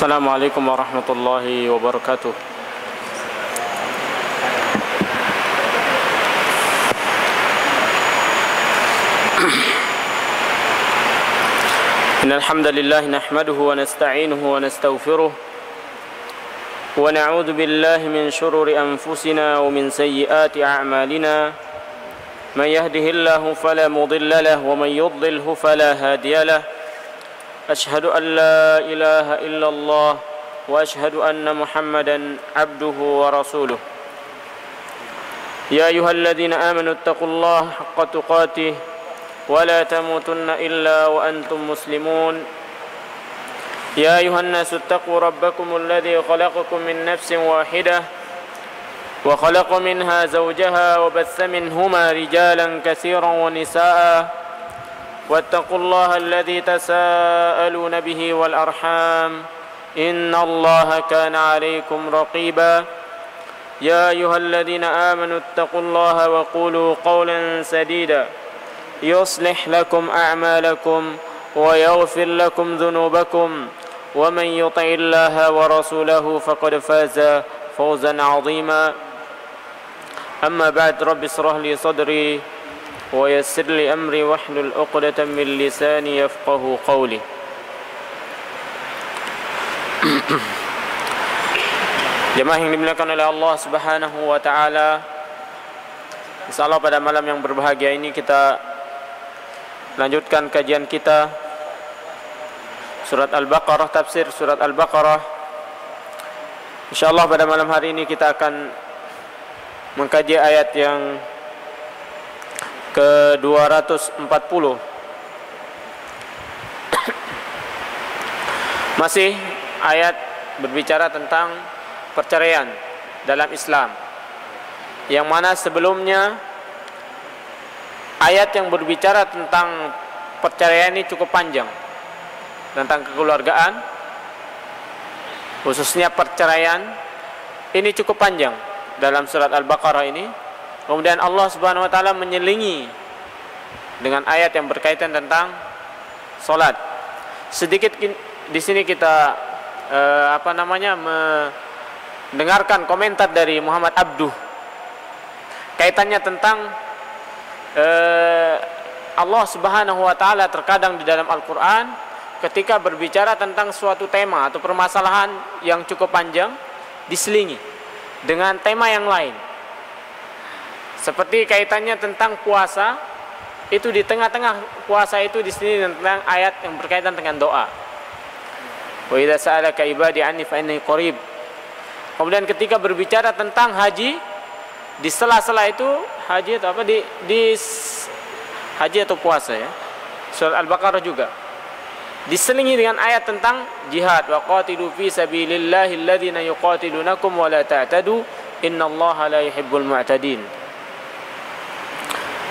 Assalamualaikum warahmatullahi wabarakatuh. Innal hamdalillah nahmaduhu wa nasta'inuhu wa nastaghfiruh wa na'udzu billahi min shururi anfusina wa min sayyiati a'malina. Man yahdihillahu fala mudilla lahu wa man yudlilhu fala hadiya lahu. أشهد أن لا إله إلا الله وأشهد أن محمدا عبده ورسوله يا أيها الذين آمنوا اتقوا الله حق تقاته ولا تموتن إلا وأنتم مسلمون يا أيها الناس اتقوا ربكم الذي خلقكم من نفس واحدة وخلق منها زوجها وبث منهما رجالا كثيرا ونساء واتقوا الله الذي تساءلون به والأرحام إن الله كان عليكم رقيبا يا أيها الذين آمنوا اتقوا الله وقولوا قولا سديدا يصلح لكم أعمالكم ويغفر لكم ذنوبكم ومن يطع الله ورسوله فقد فاز فوزا عظيما أما بعد رب اشرح لي صدري ويسر لي أمري واحلل عقدة من لساني يفقهوا قولي. Jemaah yang dimuliakan oleh Allah Subhanahu wa taala, insyaallah pada malam yang berbahagia ini kita lanjutkan kajian kita surat Al-Baqarah, tafsir surat Al-Baqarah. Insyaallah pada malam hari ini kita akan mengkaji ayat yang ke-240. Masih ayat berbicara tentang perceraian dalam Islam, yang mana sebelumnya ayat yang berbicara tentang perceraian ini cukup panjang, tentang kekeluargaan, khususnya perceraian ini cukup panjang dalam surat Al-Baqarah ini. Kemudian Allah Subhanahu wa taala menyelingi dengan ayat yang berkaitan tentang salat. Sedikit di sini kita mendengarkan komentar dari Muhammad Abduh kaitannya tentang Allah Subhanahu wa taala terkadang di dalam Al-Qur'an ketika berbicara tentang suatu tema atau permasalahan yang cukup panjang diselingi dengan tema yang lain. Seperti kaitannya tentang puasa, itu di tengah-tengah puasa itu di sini tentang ayat yang berkaitan dengan doa. Wa idza sa'alaka ibadi anni fa inni qarib. Kemudian ketika berbicara tentang haji, di sela-sela itu haji atau apa di haji atau puasa ya. Surat Al-Baqarah juga diselingi dengan ayat tentang jihad, wa qatilu fi sabilillahi alladhina yuqatilunakum wa la ta'tadu innallaha la yuhibbul mu'tadin.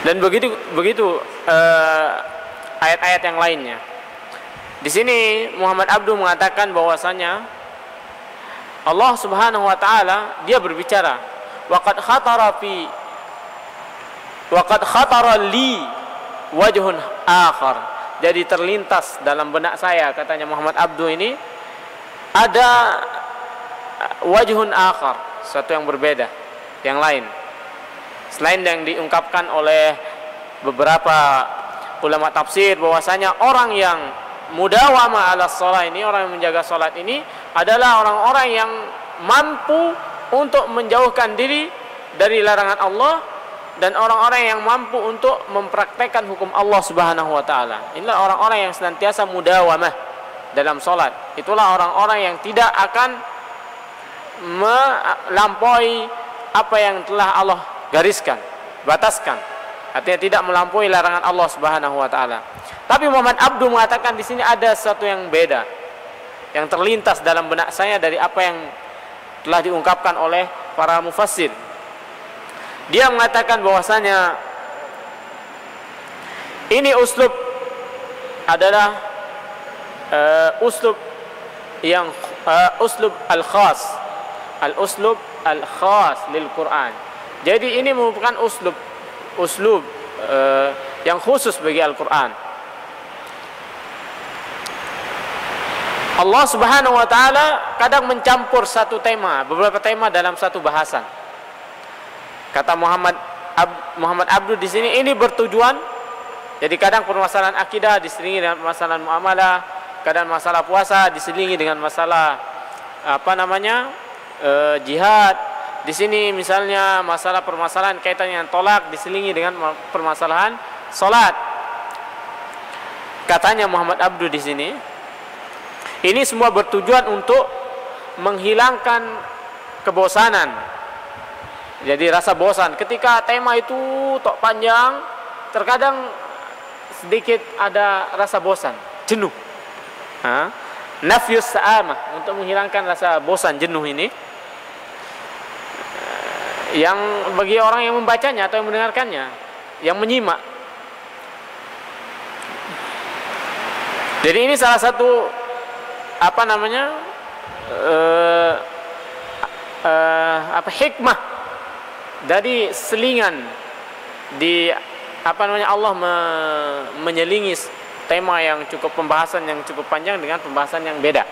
Dan begitu ayat-ayat yang lainnya. Di sini Muhammad Abduh mengatakan bahwasanya Allah Subhanahu wa taala dia berbicara, waqad khatara li wajhun akhar. Jadi terlintas dalam benak saya, katanya Muhammad Abduh ini, ada wajhun akhar, sesuatu yang berbeda, yang lain, selain yang diungkapkan oleh beberapa ulama tafsir, bahwasanya orang yang mudawama ala shalah ini, orang yang menjaga salat ini adalah orang-orang yang mampu untuk menjauhkan diri dari larangan Allah, dan orang-orang yang mampu untuk mempraktekkan hukum Allah Subhanahu wa taala. Inilah orang-orang yang senantiasa mudawamah dalam salat. Itulah orang-orang yang tidak akan melampaui apa yang telah Allah gariskan, bataskan. Artinya tidak melampaui larangan Allah Subhanahu wa taala. Tapi Muhammad Abduh mengatakan di sini ada sesuatu yang beda, yang terlintas dalam benak saya dari apa yang telah diungkapkan oleh para mufassir. Dia mengatakan bahwasanya ini uslub adalah uslub yang uslub al-khas, al-uslub al-khas lil Quran. Jadi ini merupakan uslub yang khusus bagi Al-Quran. Allah Subhanahu wa taala kadang mencampur satu tema, beberapa tema dalam satu bahasan. Kata Muhammad Abdul di sini, ini bertujuan, jadi kadang permasalahan akidah diselingi dengan permasalahan muamalah, kadang masalah puasa diselingi dengan masalah jihad. Di sini misalnya masalah permasalahan kaitan dengan tolak diselingi dengan permasalahan salat. Katanya Muhammad Abdul di sini, ini semua bertujuan untuk menghilangkan kebosanan. Jadi rasa bosan ketika tema itu tok panjang, terkadang sedikit ada rasa bosan, jenuh. Nafyus sa'amah, untuk menghilangkan rasa bosan, jenuh ini, yang bagi orang yang membacanya atau yang mendengarkannya, yang menyimak. Jadi ini salah satu hikmah dari selingan di Allah menyelingi tema yang cukup, pembahasan yang cukup panjang dengan pembahasan yang beda.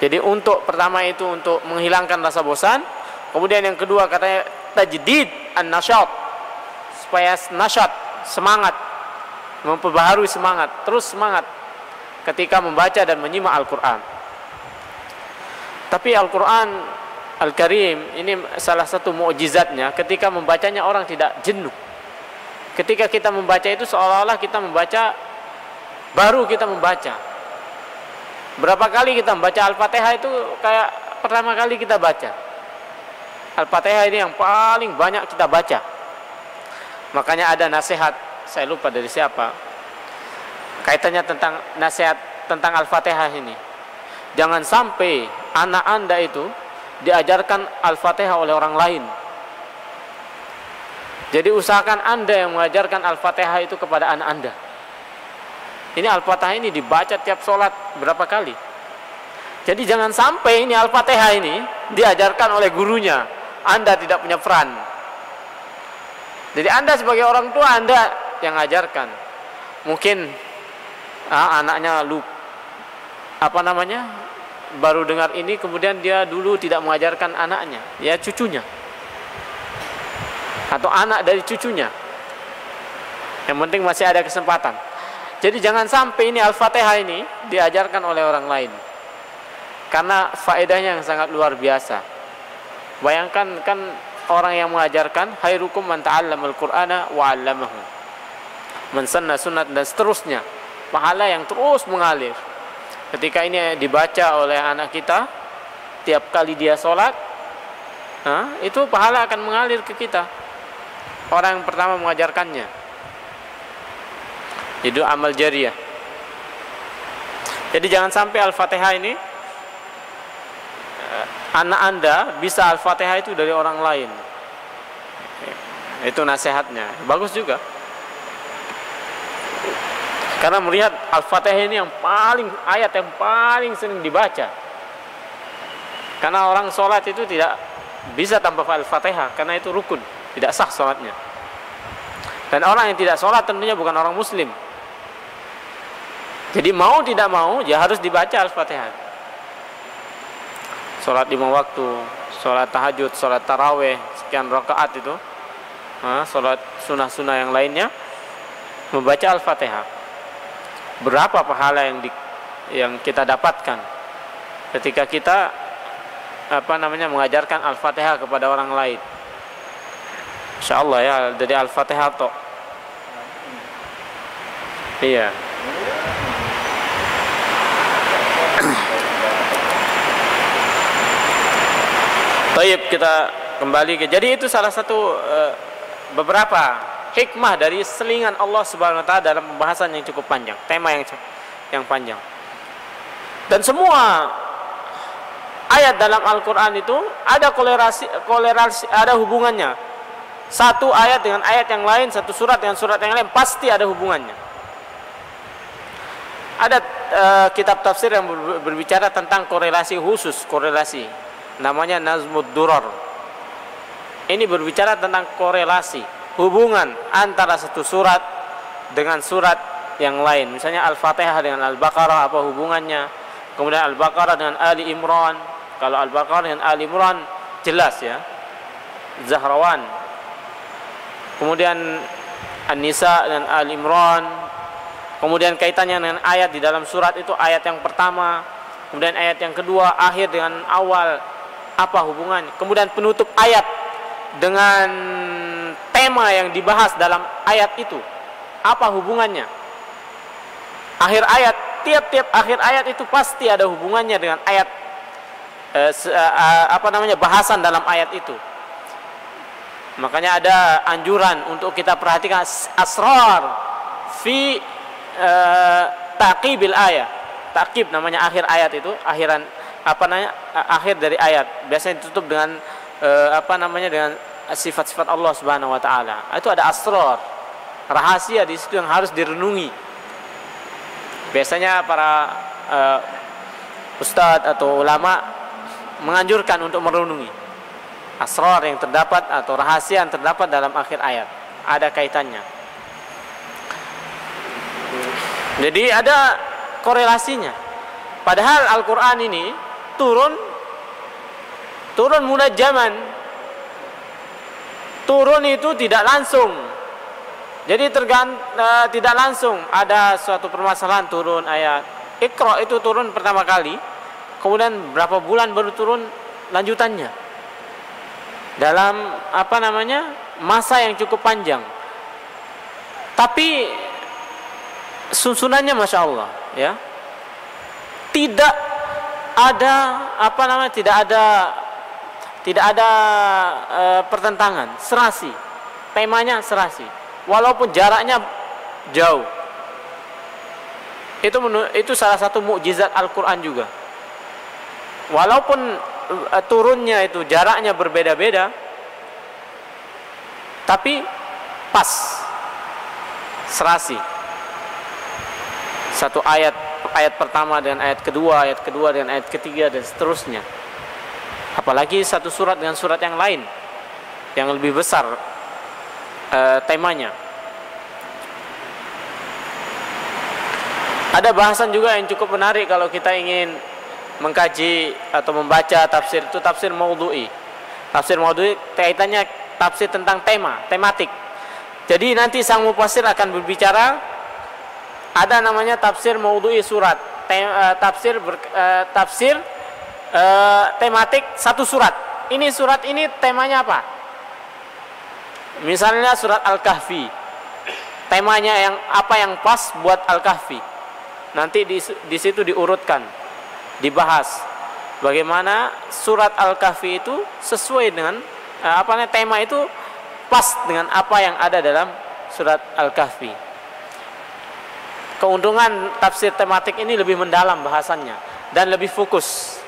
Jadi untuk pertama itu untuk menghilangkan rasa bosan, kemudian yang kedua katanya tajdid an-nasyat, supaya nasyat, semangat, memperbaharui semangat, terus semangat ketika membaca dan menyimak Al-Quran. Tapi Al-Quran Al-Karim ini salah satu mukjizatnya, ketika membacanya orang tidak jenuh. Ketika kita membaca itu seolah-olah kita membaca, baru kita membaca. Berapa kali kita membaca Al-Fatihah itu kayak pertama kali kita baca. Al-Fatihah ini yang paling banyak kita baca. Makanya ada nasihat, saya lupa dari siapa, kaitannya tentang nasihat tentang Al-Fatihah ini. Jangan sampai anak Anda itu diajarkan Al-Fatihah oleh orang lain. Jadi usahakan Anda yang mengajarkan Al-Fatihah itu kepada anak Anda. Ini Al-Fatihah ini dibaca tiap sholat berapa kali. Jadi jangan sampai ini Al-Fatihah ini diajarkan oleh gurunya, Anda tidak punya peran. Jadi Anda sebagai orang tua, Anda yang ajarkan. Mungkin anaknya baru dengar ini, kemudian dia dulu tidak mengajarkan anaknya, ya cucunya, atau anak dari cucunya. Yang penting masih ada kesempatan. Jadi jangan sampai ini Al-Fatihah ini diajarkan oleh orang lain, karena faedahnya yang sangat luar biasa. Bayangkan kan orang yang mengajarkan, khairukum man ta'allamal Qur'ana wa 'allamahu, man sanna sunnat, dan seterusnya. Pahala yang terus mengalir. Ketika ini dibaca oleh anak kita tiap kali dia sholat, itu pahala akan mengalir ke kita, orang yang pertama mengajarkannya. Itu amal jariyah. Jadi jangan sampai Al-Fatihah ini, anak Anda bisa Al-Fatihah itu dari orang lain. Itu nasihatnya, bagus juga. Karena melihat Al-Fatihah ini ayat yang paling sering dibaca. Karena orang sholat itu tidak bisa tanpa Al-Fatihah, karena itu rukun, tidak sah sholatnya. Dan orang yang tidak sholat tentunya bukan orang muslim. Jadi mau tidak mau ya harus dibaca Al-Fatihah. Sholat 5 waktu, sholat tahajud, sholat taraweh, sekian rakaat itu, sholat sunnah-sunnah yang lainnya, membaca Al-Fatihah. Berapa pahala yang kita dapatkan ketika kita mengajarkan Al-Fatihah kepada orang lain. Insyaallah ya, dari Al-Fatihah toh. Iya. Baik, kita kembali ke, jadi itu salah satu beberapa hikmah dari selingan Allah Subhanahu wa taala dalam pembahasan yang cukup panjang, tema yang panjang. Dan semua ayat dalam Al-Qur'an itu ada kolerasi, ada hubungannya. Satu ayat dengan ayat yang lain, satu surat dengan surat yang lain, pasti ada hubungannya. Ada kitab tafsir yang berbicara tentang korelasi khusus, namanya Nazmud Durar. Ini berbicara tentang korelasi, hubungan antara satu surat dengan surat yang lain. Misalnya Al-Fatihah dengan Al-Baqarah, apa hubungannya? Kemudian Al-Baqarah dengan Ali Imran. Kalau Al-Baqarah dengan Ali Imran jelas ya, Zahrawan. Kemudian An-Nisa dan Ali Imran. Kemudian kaitannya dengan ayat di dalam surat itu, ayat yang pertama, kemudian ayat yang kedua, akhir dengan awal, apa hubungannya? Kemudian penutup ayat dengan tema yang dibahas dalam ayat itu, apa hubungannya? Akhir ayat, tiap-tiap akhir ayat itu pasti ada hubungannya dengan ayat bahasan dalam ayat itu. Makanya ada anjuran untuk kita perhatikan asrar fi taqibil ayat. Taqib namanya akhir ayat itu, akhir dari ayat. Biasanya ditutup dengan dengan sifat-sifat Allah Subhanahu wa taala. Itu ada asrar, rahasia di situ yang harus direnungi. Biasanya para ustadz atau ulama menganjurkan untuk merenungi asrar yang terdapat atau rahasia yang terdapat dalam akhir ayat. Ada kaitannya. Jadi ada korelasinya. Padahal Al-Quran ini turun munajjaman. Turun itu tidak langsung. Jadi tidak langsung ada suatu permasalahan turun ayat. Iqra itu turun pertama kali, kemudian berapa bulan baru turun lanjutannya. Dalam masa yang cukup panjang. Tapi susunannya Masya Allah ya, tidak ada pertentangan, serasi, temanya serasi, walaupun jaraknya jauh. Itu salah satu mukjizat Al-Quran juga. Walaupun turunnya itu jaraknya berbeda-beda, tapi pas, serasi. Satu ayat pertama dengan ayat kedua dengan ayat ketiga, dan seterusnya. Apalagi satu surat dengan surat yang lain yang lebih besar temanya. Ada bahasan juga yang cukup menarik kalau kita ingin mengkaji atau membaca tafsir, itu tafsir maudhu'i. Tafsir maudhu'i kaitannya tafsir tentang tematik. Jadi nanti sang mufassir akan berbicara, ada namanya tafsir maudhu'i surat, tafsir tematik satu surat. Ini surat ini temanya apa? Misalnya surat Al-Kahfi, temanya yang pas buat Al-Kahfi. Nanti di situ diurutkan, dibahas bagaimana surat Al-Kahfi itu sesuai dengan tema itu pas dengan apa yang ada dalam surat Al-Kahfi. Keuntungan tafsir tematik ini lebih mendalam bahasannya dan lebih fokus.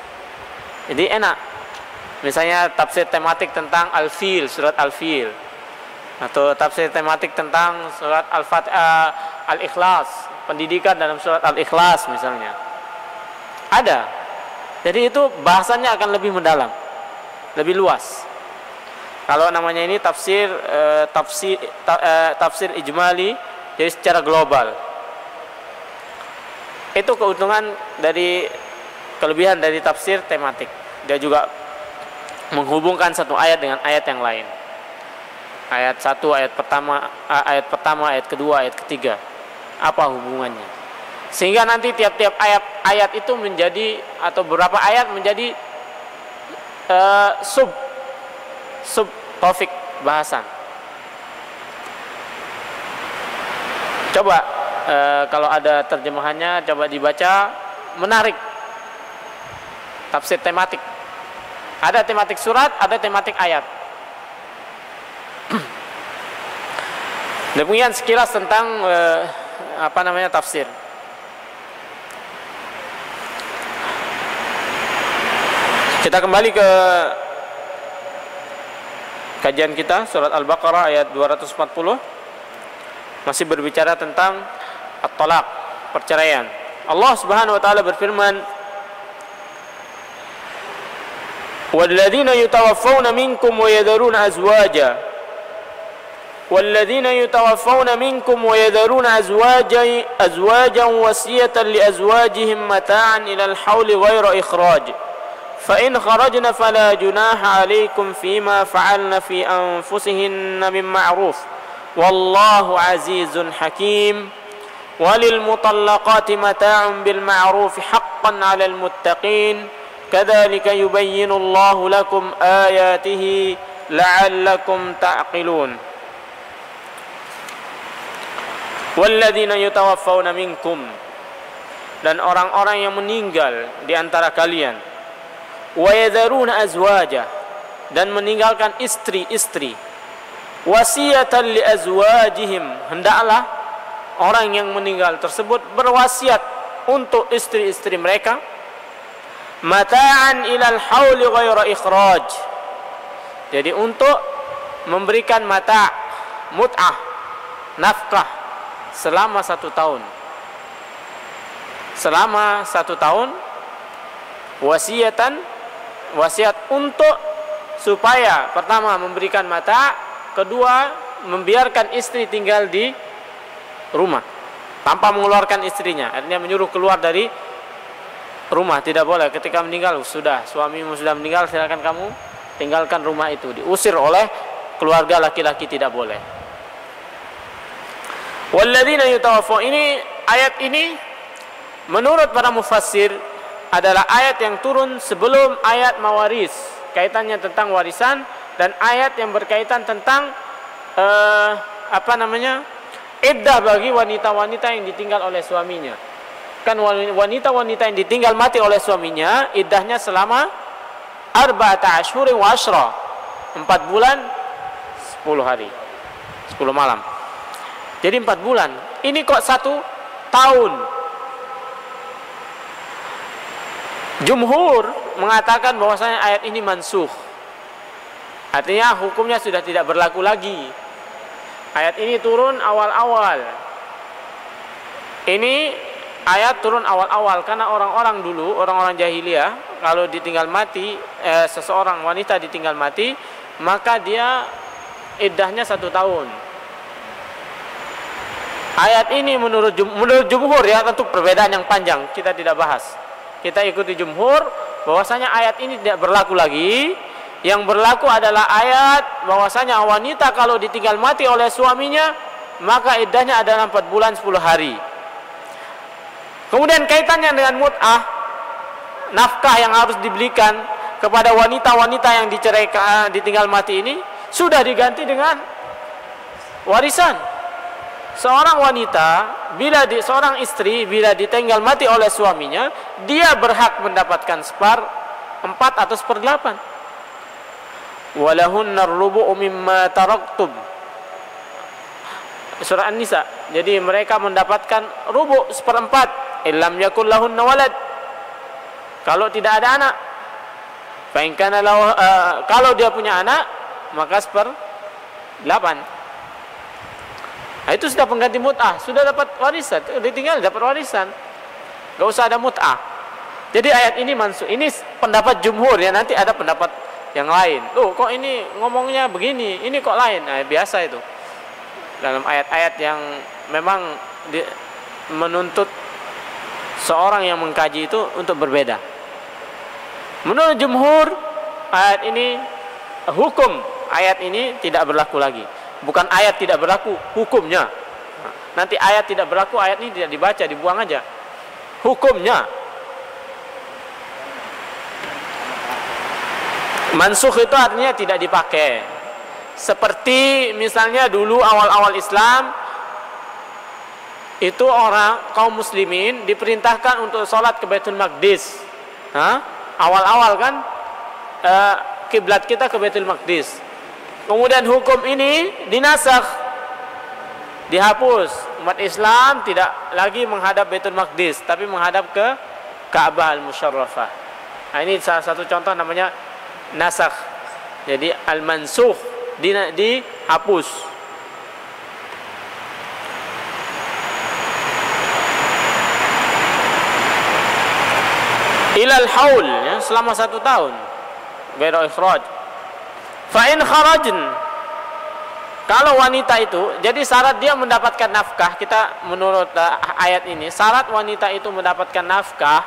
Jadi enak. Misalnya tafsir tematik tentang Al-Fil, surat Al-Fil, atau tafsir tematik tentang surat Al-Ikhlas, pendidikan dalam surat Al-Ikhlas misalnya. Ada. Jadi itu bahasannya akan lebih mendalam, lebih luas. Kalau namanya ini tafsir ijmali, jadi secara global. Itu keuntungan dari kelebihan dari tafsir tematik. Dia juga menghubungkan satu ayat dengan ayat yang lain. Ayat satu, ayat pertama, ayat kedua, ayat ketiga. Apa hubungannya? Sehingga nanti tiap-tiap ayat itu menjadi, atau beberapa ayat menjadi sub topik bahasan. Coba kalau ada terjemahannya, coba dibaca, menarik. Tafsir tematik. Ada tematik surat, ada tematik ayat. Demikian sekilas tentang tafsir. Kita kembali ke kajian kita, surat Al-Baqarah ayat 240. Masih berbicara tentang at-talaq, perceraian. Allah Subhanahu wa taala berfirman, "Walladzina yutawaffawna minkum wa yadharuna azwaja والذين يتوفون منكم ويذرون أزواجا وصية لأزواجهم متاعا إلى الحول غير إخراج فإن خرجن فلا جناح عليكم فيما فعلن في أنفسهن من معروف والله عزيز حكيم وللمطلقات متاع بالمعروف حقا على المتقين كذلك يبين الله لكم آياته لعلكم تعقلون walladzina yutawaffawna minkum, dan orang-orang yang meninggal di antara kalian, wa yadharuna azwaja, dan meninggalkan istri-istri, wasiyatan li azwajihim, hendaklah orang yang meninggal tersebut berwasiat untuk istri-istri mereka, mata'an ilal hauli ghaira ikhraj, jadi untuk memberikan mut'ah, nafkah selama 1 tahun. Selama 1 tahun wasiat untuk supaya pertama memberikan mata, kedua membiarkan istri tinggal di rumah tanpa mengeluarkan istrinya. Artinya menyuruh keluar dari rumah tidak boleh. Ketika meninggal sudah, suamimu sudah meninggal, silakan kamu tinggalkan rumah itu. Diusir oleh keluarga laki-laki, tidak boleh. Walladzina yutawaffawna, ini ayat ini menurut para mufassir adalah ayat yang turun sebelum ayat mawaris, kaitannya tentang warisan, dan ayat yang berkaitan tentang iddah bagi wanita-wanita yang ditinggal oleh suaminya. Kan wanita-wanita yang ditinggal mati oleh suaminya iddahnya selama 4 ashhurin wa ashra, 4 bulan 10 hari 10 malam. Jadi 4 bulan. Ini kok 1 tahun. Jumhur mengatakan bahwasanya ayat ini mansukh. Artinya hukumnya sudah tidak berlaku lagi. Ayat ini turun awal-awal. Ini ayat turun awal-awal karena orang-orang dulu, orang-orang jahiliyah, kalau ditinggal mati, seseorang wanita ditinggal mati, maka dia iddahnya 1 tahun. Ayat ini menurut jumhur, ya, tentu perbedaan yang panjang, kita tidak bahas. Kita ikuti jumhur bahwasanya ayat ini tidak berlaku lagi. Yang berlaku adalah ayat bahwasanya wanita kalau ditinggal mati oleh suaminya maka iddahnya adalah 4 bulan 10 hari. Kemudian kaitannya dengan mut'ah, nafkah yang harus diberikan kepada wanita-wanita yang diceraikan, ditinggal mati ini sudah diganti dengan warisan. Seorang wanita, seorang istri bila ditinggal mati oleh suaminya, dia berhak mendapatkan 1/4 atau 1/8. Walahunna ar-rubu'u mimma taraktum. Surah An-Nisa. Jadi mereka mendapatkan rubu' 1/4 illam yakul lahunna walad. Kalau tidak ada anak. Fa in kana kalau dia punya anak, maka 1/8. Nah, itu sudah pengganti mut'ah, sudah dapat warisan, ditinggal dapat warisan, gak usah ada mut'ah. Jadi ayat ini mansukh. Ini pendapat jumhur, ya, nanti ada pendapat yang lain. Loh, kok ini ngomongnya begini, ini kok lain? Nah, biasa itu dalam ayat-ayat yang memang menuntut seorang yang mengkaji itu untuk berbeda. Menurut jumhur, ayat ini hukum ayat ini tidak berlaku lagi. Bukan ayat tidak berlaku, hukumnya. Nanti ayat tidak berlaku, ayat ini tidak dibaca, dibuang aja. Hukumnya. Mansukh itu artinya tidak dipakai. Seperti misalnya dulu awal-awal Islam, itu orang kaum muslimin diperintahkan untuk sholat ke Baitul Maqdis. Awal-awal kan kiblat kita ke Baitul Maqdis. Kemudian hukum ini dinasakh, dihapus. Umat Islam tidak lagi menghadap Baitul Maqdis, tapi menghadap ke Ka'bah al-Musyarrafah. Nah, ini salah satu contoh namanya nasakh. Jadi al-mansukh, dihapus. Ilal haul, ya, selama 1 tahun. Ghairu ikhraj. Fa in kharajn, Kalau wanita itu, jadi syarat dia mendapatkan nafkah, kita menurut ayat ini, syarat wanita itu mendapatkan nafkah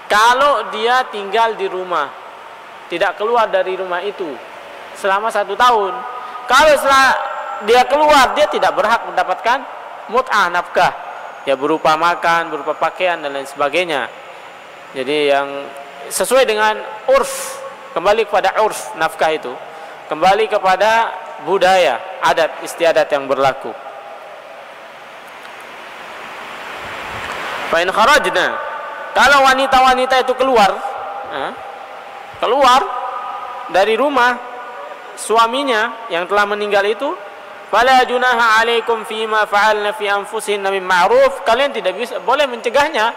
kalau dia tinggal di rumah, tidak keluar dari rumah itu selama 1 tahun. Kalau setelah dia keluar, dia tidak berhak mendapatkan mut'ah, nafkah, ya berupa makan, berupa pakaian dan lain sebagainya. Jadi yang sesuai dengan urf, kembali kepada urf nafkah itu, kembali kepada budaya, adat istiadat yang berlaku. Fa in kharajna, kalau wanita-wanita itu keluar dari rumah suaminya yang telah meninggal itu, fala junaha alaikum fima fa'alna fi anfusihinna min ma'ruf, kalian tidak bisa boleh mencegahnya.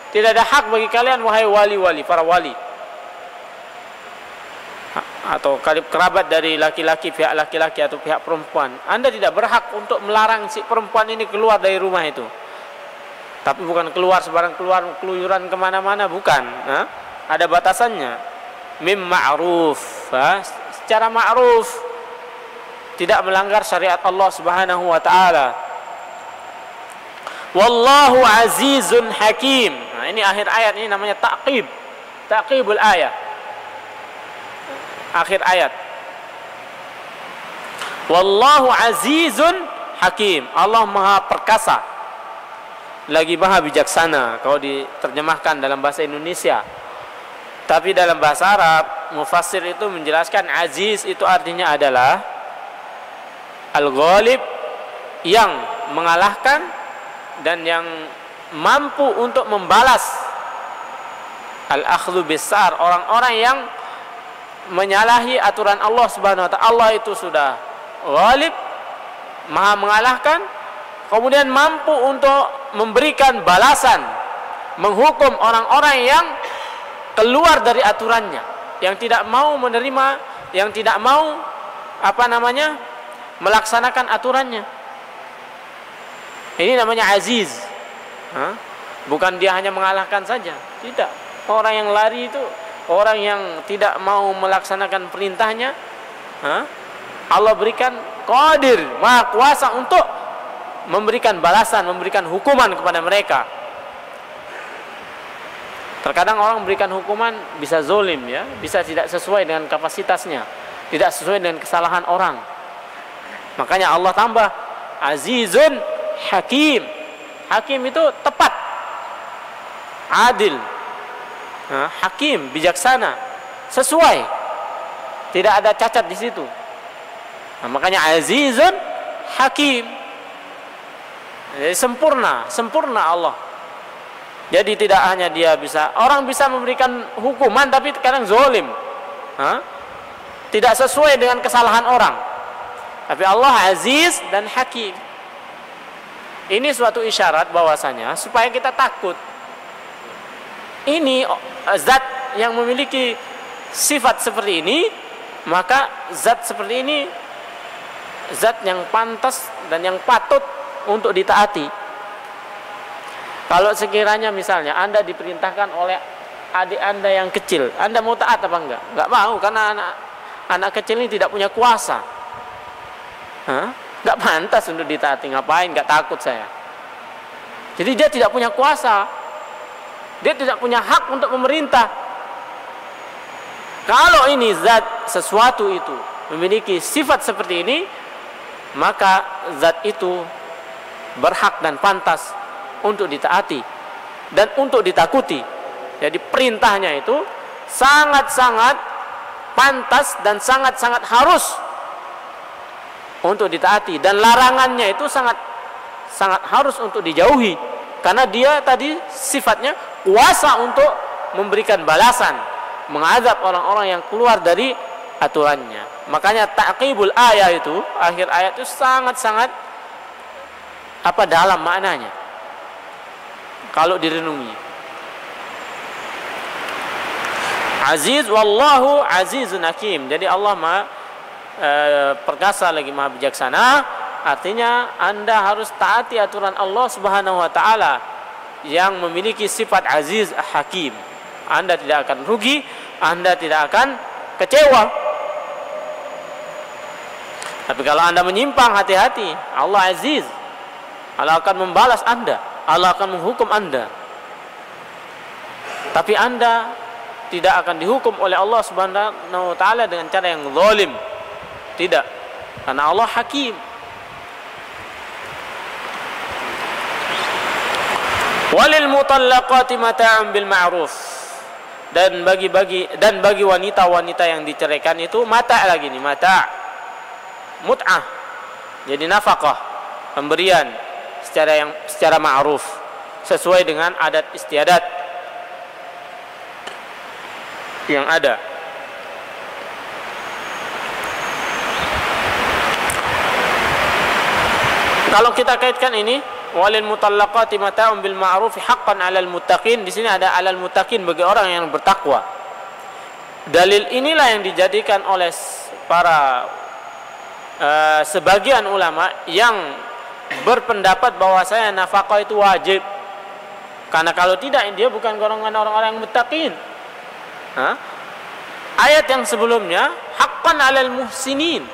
Tidak ada hak bagi kalian wahai wali-wali, para wali atau kerabat dari laki-laki, pihak laki-laki atau pihak perempuan. Anda tidak berhak untuk melarang si perempuan ini keluar dari rumah itu. Tapi bukan keluar sebarang keluar keluyuran kemana-mana, bukan. Ada batasannya. Mim ma'ruf, secara ma'ruf, tidak melanggar syariat Allah Subhanahu wa taala. Wallahu azizun hakim. Nah, ini akhir ayat ini namanya ta'qibul ayat. Akhir ayat. Wallahu azizun hakim. Allah Maha perkasa, lagi Maha bijaksana kalau diterjemahkan dalam bahasa Indonesia. Tapi dalam bahasa Arab, mufassir itu menjelaskan aziz itu artinya adalah al-ghalib, yang mengalahkan dan yang mampu untuk membalas. Al-akhdhu bisar, orang-orang yang menyalahi aturan Allah Subhanahu wa taala. Allah itu sudah ghalib, Maha mengalahkan, kemudian mampu untuk memberikan balasan, menghukum orang-orang yang keluar dari aturannya, yang tidak mau menerima, yang tidak mau melaksanakan aturannya. Ini namanya aziz. Bukan dia hanya mengalahkan saja, tidak. Orang yang lari itu orang yang tidak mau melaksanakan perintahnya, Allah berikan qadir, Maha kuasa untuk memberikan balasan, memberikan hukuman kepada mereka. Terkadang orang memberikan hukuman bisa zolim, ya, bisa tidak sesuai dengan kapasitasnya, tidak sesuai dengan kesalahan orang. Makanya Allah tambah azizun hakim. Hakim itu tepat, adil, hakim, bijaksana, sesuai, tidak ada cacat di situ. Makanya azizun hakim. Jadi sempurna Allah. Jadi tidak hanya dia bisa, orang bisa memberikan hukuman tapi kadang zolim, tidak sesuai dengan kesalahan orang. Tapi Allah aziz dan hakim. Ini suatu isyarat bahwasanya supaya kita takut. Ini zat yang memiliki sifat seperti ini, maka zat seperti ini zat yang pantas dan yang patut untuk ditaati. Kalau sekiranya misalnya Anda diperintahkan oleh adik Anda yang kecil, Anda mau taat apa enggak? Enggak mau, karena anak kecil ini tidak punya kuasa. Enggak pantas untuk ditaati. Ngapain? Enggak takut saya. Jadi dia tidak punya kuasa, dia tidak punya hak untuk memerintah. Kalau ini zat sesuatu itu memiliki sifat seperti ini, maka zat itu berhak dan pantas untuk ditaati dan untuk ditakuti. Jadi perintahnya itu sangat-sangat pantas dan sangat-sangat harus untuk ditaati, dan larangannya itu sangat harus untuk dijauhi, karena dia tadi sifatnya kuasa untuk memberikan balasan, mengazab orang-orang yang keluar dari aturannya. Makanya ta'qibul ayat itu, akhir ayat itu sangat-sangat dalam maknanya kalau direnungi. Aziz, wallahu azizun hakim. Jadi Allah Maha perkasa lagi Maha bijaksana. Artinya Anda harus taati aturan Allah Subhanahu wa taala yang memiliki sifat aziz hakim. Anda tidak akan rugi, Anda tidak akan kecewa. Tapi kalau Anda menyimpang, hati-hati. Allah Aziz. Allah akan membalas Anda. Allah akan menghukum Anda. Tapi Anda tidak akan dihukum oleh Allah Subhanahu wa taala dengan cara yang zalim. Tidak. Karena Allah Hakim. Walil mutallaqati mata'un bil ma'ruf. Dan bagi wanita-wanita yang diceraikan itu mata' lagi nih, mata'. Mut'ah. Jadi nafkah, pemberian secara ma'ruf, sesuai dengan adat istiadat yang ada. Kalau kita kaitkan ini, walil mutallaqati mata'un bil ma'ruf haqqan 'alal muttaqin, di sini ada 'alal muttaqin, bagi orang yang bertakwa. Dalil inilah yang dijadikan oleh para sebagian ulama yang berpendapat bahwasanya nafkah itu wajib. Karena kalau tidak, dia bukan golongan orang-orang yang muttaqin. Ayat yang sebelumnya haqqan 'alal muhsinin.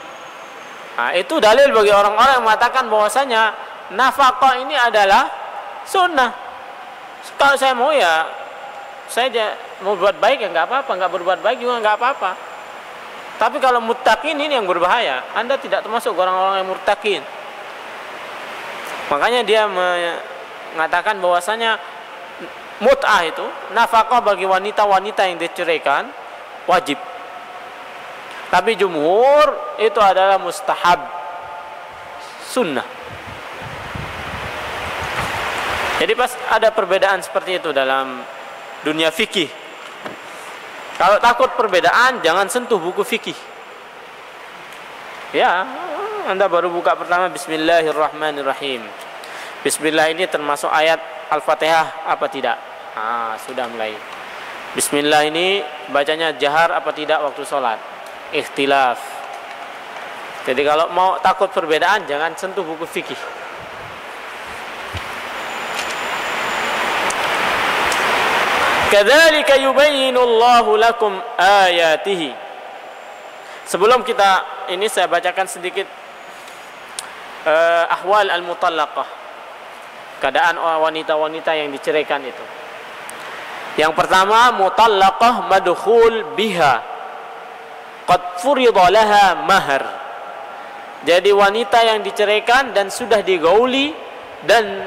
Itu dalil bagi orang-orang yang mengatakan bahwasanya nafkah ini adalah sunnah. Kalau saya mau, ya saya mau berbuat baik ya nggak apa-apa, nggak berbuat baik juga nggak apa-apa. Tapi kalau muttaqin ini yang berbahaya. Anda tidak termasuk orang-orang yang muttaqin. Makanya dia mengatakan bahwasanya mut'ah itu, nafkah bagi wanita-wanita yang diceraikan, wajib. Tapi jumhur itu adalah mustahab, sunnah. Jadi pas ada perbedaan seperti itu dalam dunia fikih. Kalau takut perbedaan, jangan sentuh buku fikih. Ya, Anda baru buka pertama Bismillahirrahmanirrahim. Bismillah ini termasuk ayat Al-Fatihah apa tidak? Sudah mulai. Bismillah ini bacanya jahar apa tidak waktu sholat? Ikhtilaf. Jadi kalau mau takut perbedaan, jangan sentuh buku fikih. Kadzalika yubayyinullahu lakum ayatihi. Sebelum ini saya bacakan sedikit ahwal al-mutallaqah, keadaan wanita-wanita yang diceraikan itu. Yang pertama, mutallaqah madkhul biha qad furida laha mahar. Jadi wanita yang diceraikan dan sudah digauli dan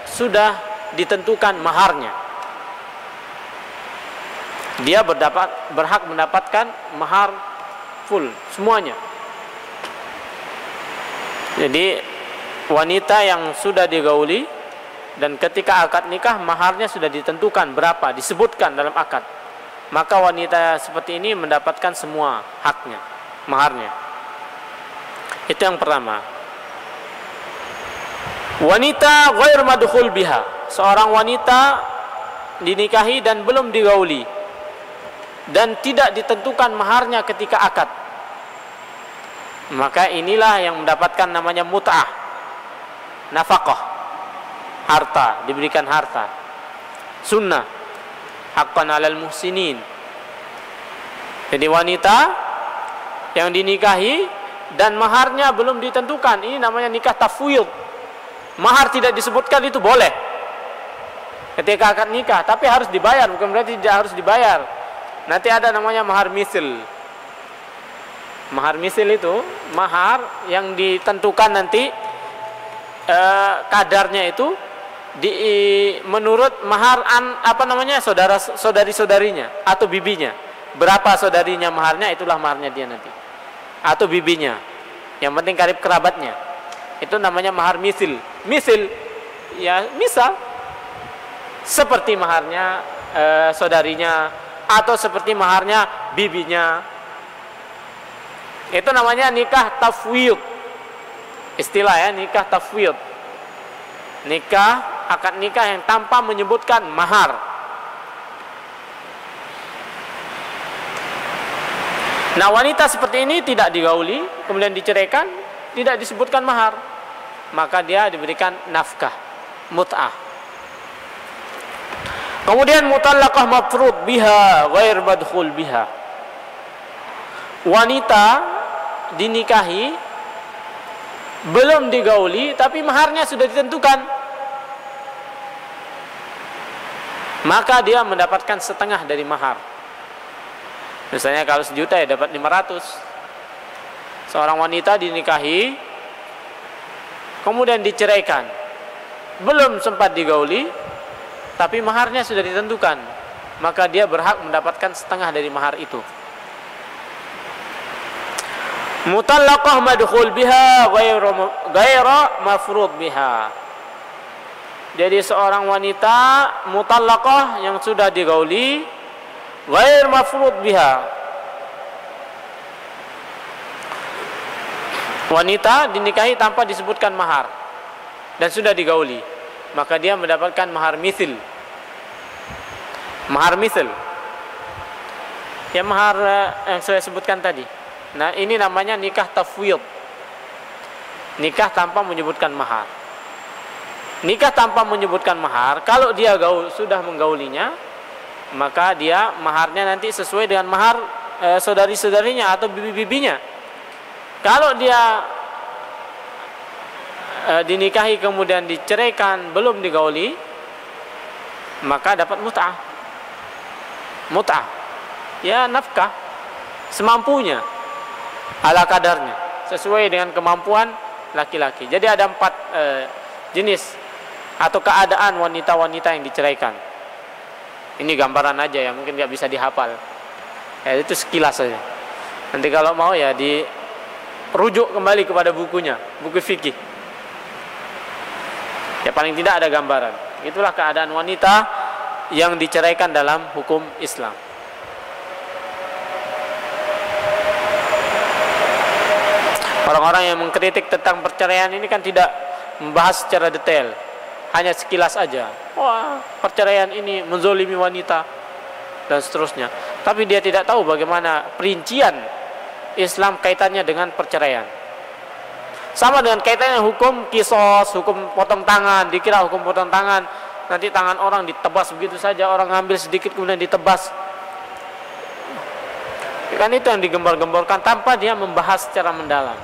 sudah ditentukan maharnya. Dia berhak mendapatkan mahar full semuanya. Jadi wanita yang sudah digauli dan ketika akad nikah maharnya sudah ditentukan berapa, disebutkan dalam akad, maka wanita seperti ini mendapatkan semua haknya, maharnya. Itu yang pertama. Wanita ghair madkhul biha, seorang wanita dinikahi dan belum digauli dan tidak ditentukan maharnya ketika akad, maka inilah yang mendapatkan namanya mut'ah, nafkah, harta, diberikan harta, sunnah, haqqan 'alal muhsinin. Jadi wanita yang dinikahi dan maharnya belum ditentukan, ini namanya nikah tafwid. Mahar tidak disebutkan, itu boleh ketika akad nikah, tapi harus dibayar, bukan berarti tidak harus dibayar. Nanti ada namanya mahar misil. Mahar misil itu mahar yang ditentukan nanti kadarnya itu menurut mahar saudari-saudarinya atau bibinya. Berapa saudarinya maharnya, itulah maharnya dia nanti. Atau bibinya. Yang penting karib kerabatnya. Itu namanya mahar misil. Misil ya misal seperti maharnya saudarinya atau seperti maharnya bibinya. Itu namanya nikah tafwid. Istilah ya, nikah tafwid. Nikah, akad nikah yang tanpa menyebutkan mahar. Nah, wanita seperti ini tidak digauli, kemudian diceraikan, tidak disebutkan mahar, maka dia diberikan nafkah, mut'ah. Kemudian mutallaqah mafrud biha ghair madkhul biha. Wanita dinikahi, belum digauli, tapi maharnya sudah ditentukan, maka dia mendapatkan setengah dari mahar. Misalnya kalau 1 juta ya dapat 500. Seorang wanita dinikahi, kemudian diceraikan, belum sempat digauli, tapi maharnya sudah ditentukan, maka dia berhak mendapatkan setengah dari mahar itu. Mutallaqah madkhul biha ghaira mafrud biha. Jadi seorang wanita mutallaqah yang sudah digauli, ghair mafrud biha, wanita dinikahi tanpa disebutkan mahar dan sudah digauli, maka dia mendapatkan mahar mithil. Mahar mithil, ya mahar yang saya sebutkan tadi. Nah, ini namanya nikah tafwid. Nikah tanpa menyebutkan mahar. Nikah tanpa menyebutkan mahar, kalau dia sudah menggaulinya, maka dia maharnya nanti sesuai dengan mahar saudari-saudarinya atau bibi-bibinya. Kalau dia dinikahi kemudian diceraikan belum digauli, maka dapat mut'ah. Mut'ah, ya nafkah semampunya, ala kadarnya, sesuai dengan kemampuan laki-laki. Jadi ada 4 jenis atau keadaan wanita-wanita yang diceraikan. Ini gambaran aja ya, mungkin nggak bisa dihafal. Ya, itu sekilas saja. Nanti kalau mau ya dirujuk kembali kepada bukunya, buku fikih. Ya paling tidak ada gambaran. Itulah keadaan wanita yang diceraikan dalam hukum Islam. Orang-orang yang mengkritik tentang perceraian ini kan tidak membahas secara detail, hanya sekilas aja. Wah, perceraian ini menzolimi wanita dan seterusnya. Tapi dia tidak tahu bagaimana perincian Islam kaitannya dengan perceraian. Sama dengan kaitannya hukum kisos, hukum potong tangan. Dikira hukum potong tangan, nanti tangan orang ditebas begitu saja, orang ngambil sedikit kemudian ditebas. Kan itu yang digembar-gemborkan tanpa dia membahas secara mendalam.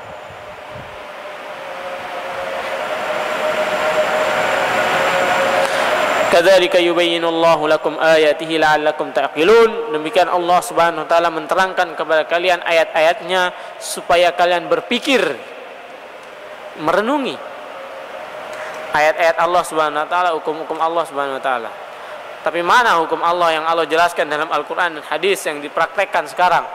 Kadzalika yubayyinullahu lakum ayatihi la'allakum ta'qilun. Demikian Allah Subhanahu wa taala menerangkan kepada kalian ayat-ayatnya supaya kalian berpikir, merenungi ayat-ayat Allah Subhanahu wa taala, hukum-hukum Allah Subhanahu wa taala. Tapi mana hukum Allah yang Allah jelaskan dalam Al-Qur'an dan hadis yang dipraktekkan sekarang?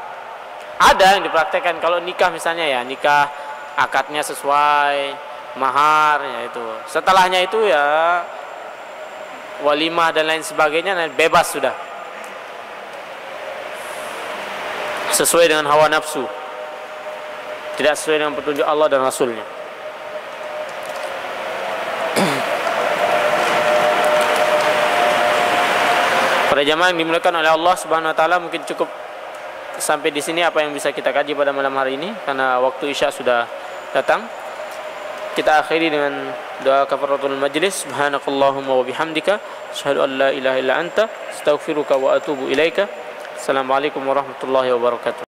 Ada yang dipraktekkan kalau nikah misalnya ya, nikah akadnya sesuai, mahar ya itu. Setelahnya itu ya walimah dan lain sebagainya, bebas sudah, sesuai dengan hawa nafsu, tidak sesuai dengan petunjuk Allah dan Rasulnya. Para jamaah yang dimuliakan oleh Allah Subhanahu wa taala, mungkin cukup sampai di sini apa yang bisa kita kaji pada malam hari ini karena waktu Isya sudah datang. Kita akhiri dengan doa kafaratul majlis. Subhanakallahumma wa bihamdika asyhadu an la ilaha illa anta astaghfiruka wa atubu ilaika. Assalamualaikum warahmatullahi wabarakatuh.